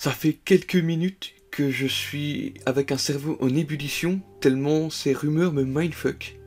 Ça fait quelques minutes que je suis avec un cerveau en ébullition, tellement ces rumeurs me mindfuck.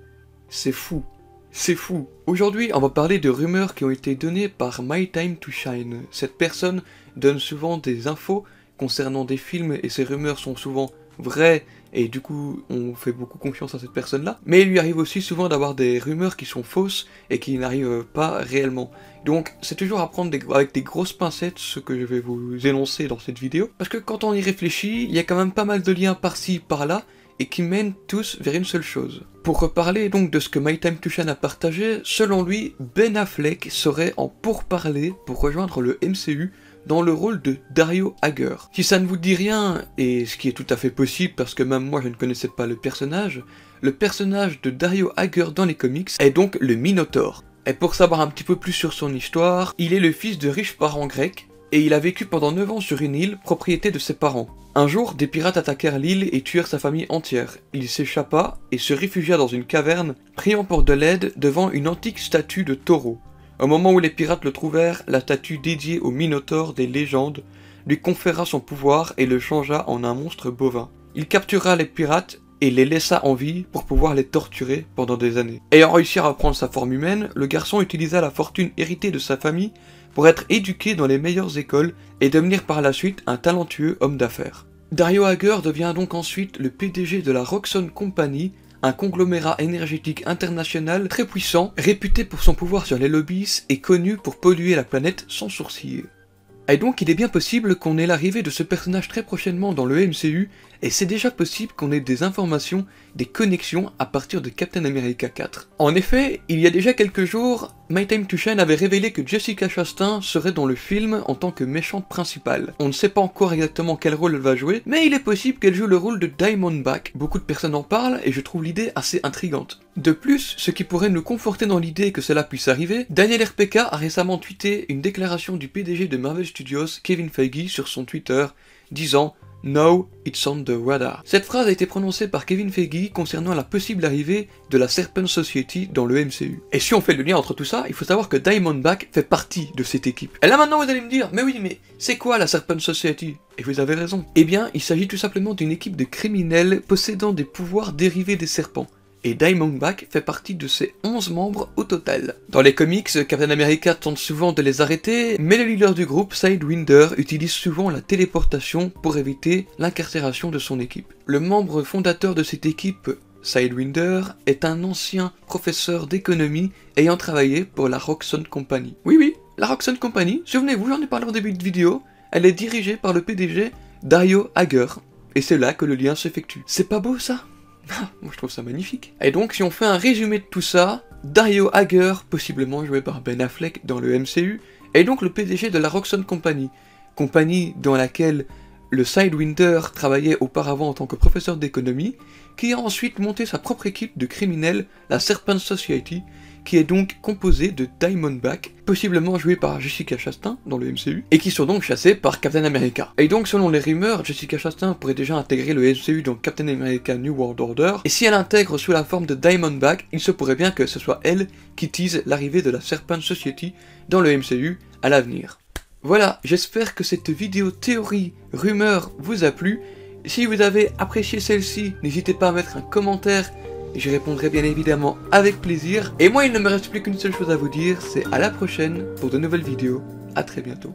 C'est fou. C'est fou. Aujourd'hui, on va parler de rumeurs qui ont été données par My Time to Shine. Cette personne donne souvent des infos concernant des films et ces rumeurs sont souvent vraies et du coup on fait beaucoup confiance à cette personne-là. Mais il lui arrive aussi souvent d'avoir des rumeurs qui sont fausses et qui n'arrivent pas réellement. Donc c'est toujours à prendre avec des grosses pincettes ce que je vais vous énoncer dans cette vidéo. Parce que quand on y réfléchit, il y a quand même pas mal de liens par-ci, par-là, et qui mènent tous vers une seule chose. Pour reparler donc de ce que My Time to Shine a partagé, selon lui, Ben Affleck serait en pourparlers pour rejoindre le MCU dans le rôle de Dario Agger. Si ça ne vous dit rien, et ce qui est tout à fait possible parce que même moi je ne connaissais pas le personnage de Dario Agger dans les comics est donc le Minotaur. Et pour savoir un petit peu plus sur son histoire, il est le fils de riches parents grecs, et il a vécu pendant 9 ans sur une île, propriété de ses parents. Un jour, des pirates attaquèrent l'île et tuèrent sa famille entière. Il s'échappa et se réfugia dans une caverne, priant pour de l'aide devant une antique statue de taureau. Au moment où les pirates le trouvèrent, la statue dédiée au Minotaure des légendes lui conféra son pouvoir et le changea en un monstre bovin. Il captura les pirates et les laissa en vie pour pouvoir les torturer pendant des années. Ayant réussi à reprendre sa forme humaine, le garçon utilisa la fortune héritée de sa famille pour être éduqué dans les meilleures écoles et devenir par la suite un talentueux homme d'affaires. Dario Agger devient donc ensuite le PDG de la Roxxon Company, un conglomérat énergétique international très puissant, réputé pour son pouvoir sur les lobbies et connu pour polluer la planète sans sourciller. Et donc il est bien possible qu'on ait l'arrivée de ce personnage très prochainement dans le MCU, et c'est déjà possible qu'on ait des informations, des connexions à partir de Captain America 4. En effet, il y a déjà quelques jours, My Time to Shine avait révélé que Jessica Chastain serait dans le film en tant que méchante principale. On ne sait pas encore exactement quel rôle elle va jouer, mais il est possible qu'elle joue le rôle de Diamondback. Beaucoup de personnes en parlent et je trouve l'idée assez intrigante. De plus, ce qui pourrait nous conforter dans l'idée que cela puisse arriver, Daniel RPK a récemment tweeté une déclaration du PDG de Marvel Studios, Kevin Feige, sur son Twitter, disant « Now it's on the radar ». Cette phrase a été prononcée par Kevin Feige concernant la possible arrivée de la Serpent Society dans le MCU. Et si on fait le lien entre tout ça, il faut savoir que Diamondback fait partie de cette équipe. Et là maintenant vous allez me dire « Mais oui, mais c'est quoi la Serpent Society ?» Et vous avez raison. Eh bien, il s'agit tout simplement d'une équipe de criminels possédant des pouvoirs dérivés des serpents. Et Diamondback fait partie de ses 11 membres au total. Dans les comics, Captain America tente souvent de les arrêter, mais le leader du groupe, Sidewinder, utilise souvent la téléportation pour éviter l'incarcération de son équipe. Le membre fondateur de cette équipe, Sidewinder, est un ancien professeur d'économie ayant travaillé pour la Roxxon Company. Oui, la Roxxon Company, souvenez-vous, j'en ai parlé en début de vidéo, elle est dirigée par le PDG Dario Agger, et c'est là que le lien s'effectue. C'est pas beau ça ? Moi je trouve ça magnifique. Et donc si on fait un résumé de tout ça, Dario Agger, possiblement joué par Ben Affleck dans le MCU, est donc le PDG de la Roxxon Company, compagnie dans laquelle le Sidewinder travaillait auparavant en tant que professeur d'économie, qui a ensuite monté sa propre équipe de criminels, la Serpent Society, qui est donc composée de Diamondback, possiblement joué par Jessica Chastain dans le MCU, et qui sont donc chassés par Captain America. Et donc selon les rumeurs, Jessica Chastain pourrait déjà intégrer le MCU dans Captain America New World Order, et si elle intègre sous la forme de Diamondback, il se pourrait bien que ce soit elle qui tease l'arrivée de la Serpent Society dans le MCU à l'avenir. Voilà, j'espère que cette vidéo théorie, rumeur vous a plu. Si vous avez apprécié celle-ci, n'hésitez pas à mettre un commentaire, j'y répondrai bien évidemment avec plaisir. Et moi il ne me reste plus qu'une seule chose à vous dire, c'est à la prochaine pour de nouvelles vidéos. À très bientôt.